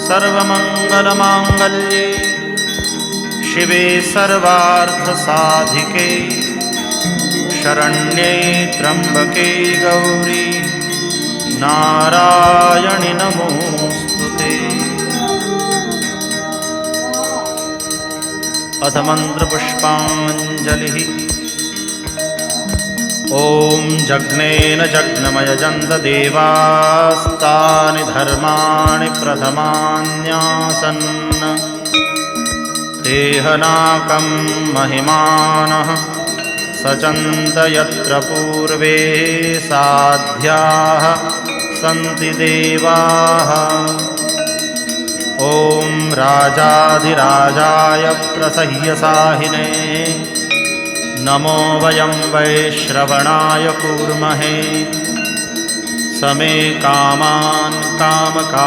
सर्वमङ्गलमाङ्गल्ये शिवे सर्वार्थसाधिके शरण्ये त्र्यम्बके गौरी नारायणि नमोऽस्तुते। अथ मन्त्रपुष्पाञ्जलिः। ॐ जग्नेन जग्नमयजन्त देवास्तानि धर्माणि प्रथमान्यासन् देहनाकं महिमानः सचन्त यत्र पूर्वे साध्याः सन्ति देवाः। ॐ राजाधिराजाय प्रसह्यसाहिने नमो वयं वैश्रवणाय कूर्महे। समे कामान् कामका